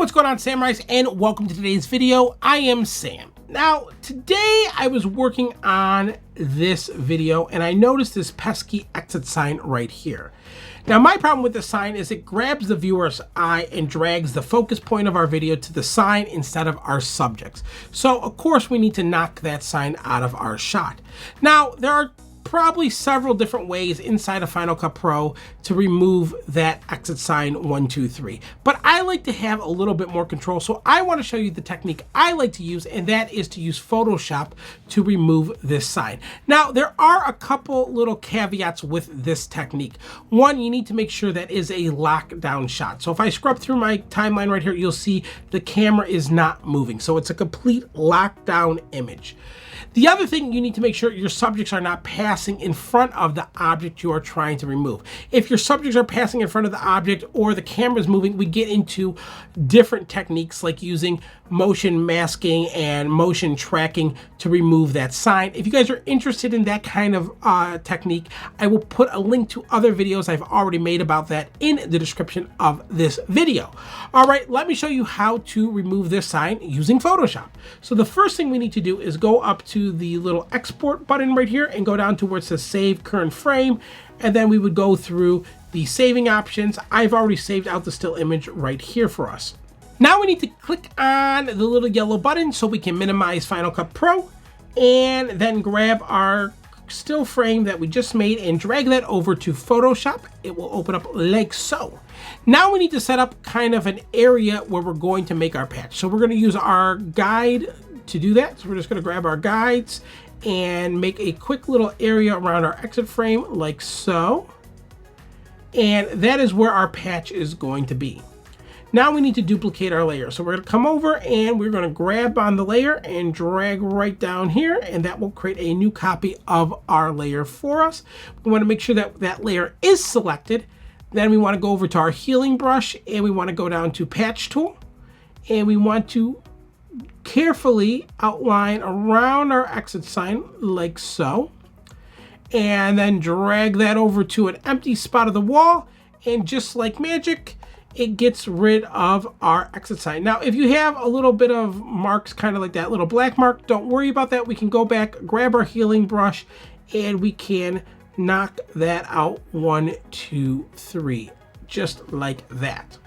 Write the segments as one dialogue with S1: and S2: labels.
S1: what's going on, Samurais, and welcome to today's video. I am Sam. Now, today I was working on this video and I noticed this pesky exit sign right here. Now, my problem with the sign is it grabs the viewer's eye and drags the focus point of our video to the sign instead of our subjects. So, of course, we need to knock that sign out of our shot. Now, there are probably several different ways inside of Final Cut Pro to remove that exit sign 1, 2, 3. But I like to have a little bit more control, so I want to show you the technique I like to use, and that is to use Photoshop to remove this sign. Now, there are a couple little caveats with this technique. One, you need to make sure that is a lockdown shot. So if I scrub through my timeline right here, you'll see the camera is not moving. So it's a complete lockdown image. The other thing, you need to make sure your subjects are not passing in front of the object you are trying to remove. If your subjects are passing in front of the object or the camera is moving, we get into different techniques like using motion masking and motion tracking to remove that sign. If you guys are interested in that kind of technique, I will put a link to other videos I've already made about that in the description of this video. All right, let me show you how to remove this sign using Photoshop. So the first thing we need to do is go up to the little export button right here and go down to where it says save current frame, and then we would go through the saving options. I've already saved out the still image right here for us. Now we need to click on the little yellow button so we can minimize Final Cut Pro, and then grab our still frame that we just made and drag that over to Photoshop. It will open up like so. Now we need to set up kind of an area where we're going to make our patch. So we're going to use our guide to do that. So we're just going to grab our guides and make a quick little area around our exit frame like so. And that is where our patch is going to be. Now we need to duplicate our layer. So we're going to come over and we're going to grab on the layer and drag right down here, and that will create a new copy of our layer for us. We want to make sure that that layer is selected. Then we want to go over to our healing brush and we want to go down to patch tool, and we want to carefully outline around our exit sign like so, and then drag that over to an empty spot of the wall, and just like magic, it gets rid of our exit sign. Now, if you have a little bit of marks, kind of like that little black mark, don't worry about that. We can go back, grab our healing brush, and we can knock that out 1, 2, 3, just like that.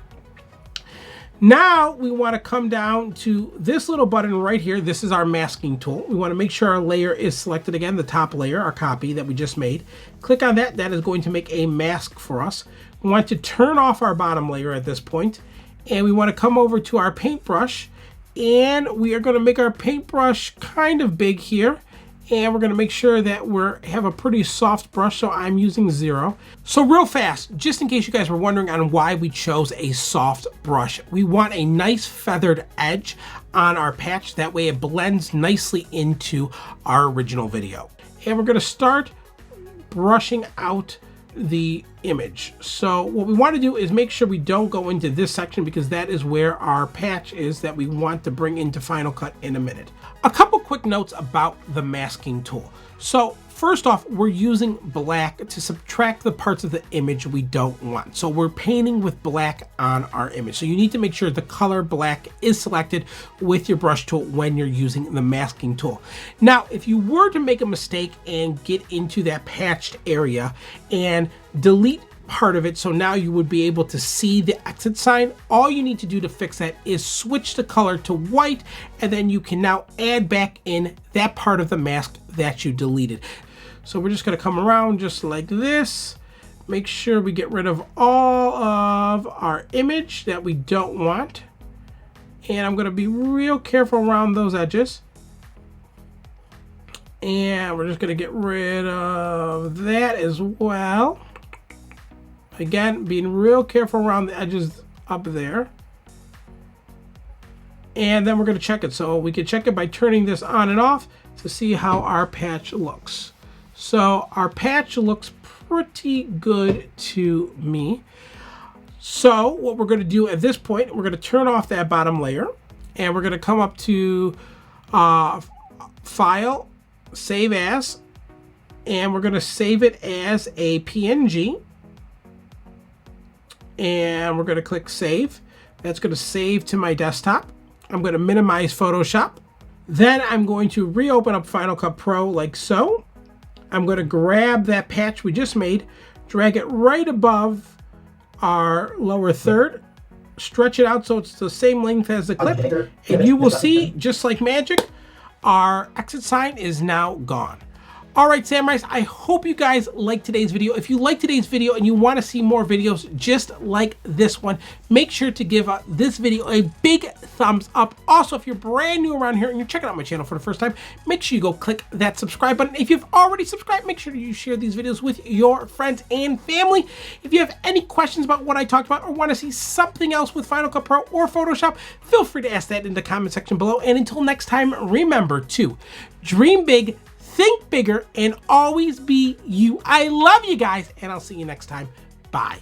S1: Now we want to come down to this little button right here. This is our masking tool. We want to make sure our layer is selected again, the top layer, our copy that we just made. Click on that. That is going to make a mask for us. We want to turn off our bottom layer at this point, and we want to come over to our paintbrush, and we are going to make our paintbrush kind of big here. And we're going to make sure that we have a pretty soft brush, so I'm using 0. So real fast, just in case you guys were wondering on why we chose a soft brush, we want a nice feathered edge on our patch. That way it blends nicely into our original video. And we're going to start brushing out the image. So what we want to do is make sure we don't go into this section, because that is where our patch is that we want to bring into Final Cut in a minute. A couple quick notes about the masking tool. So first off, we're using black to subtract the parts of the image we don't want. So we're painting with black on our image. So you need to make sure the color black is selected with your brush tool when you're using the masking tool. Now, if you were to make a mistake and get into that patched area and delete part of it, so now you would be able to see the exit sign, all you need to do to fix that is switch the color to white, and then you can now add back in that part of the mask that you deleted. So we're just going to come around just like this, make sure we get rid of all of our image that we don't want, and I'm going to be real careful around those edges, and we're just going to get rid of that as well. Again, being real careful around the edges up there. And then we're going to check it. So we can check it by turning this on and off to see how our patch looks. So our patch looks pretty good to me. So what we're going to do at this point, we're going to turn off that bottom layer, and we're going to come up to File, Save As, and we're going to save it as a PNG. And we're going to click Save. That's going to save to my desktop. I'm going to minimize Photoshop. Then I'm going to reopen up Final Cut Pro like so. I'm going to grab that patch we just made, drag it right above our lower third, stretch it out so it's the same length as the clip, and you will see, just like magic, our exit sign is now gone. All right, Samurais, I hope you guys liked today's video. If you like today's video and you want to see more videos just like this one, make sure to give this video a big thumbs up. Also, if you're brand new around here and you're checking out my channel for the first time, make sure you go click that subscribe button. If you've already subscribed, make sure you share these videos with your friends and family. If you have any questions about what I talked about or want to see something else with Final Cut Pro or Photoshop, feel free to ask that in the comment section below. And until next time, remember to dream big, think bigger, and always be you. I love you guys, and I'll see you next time. Bye.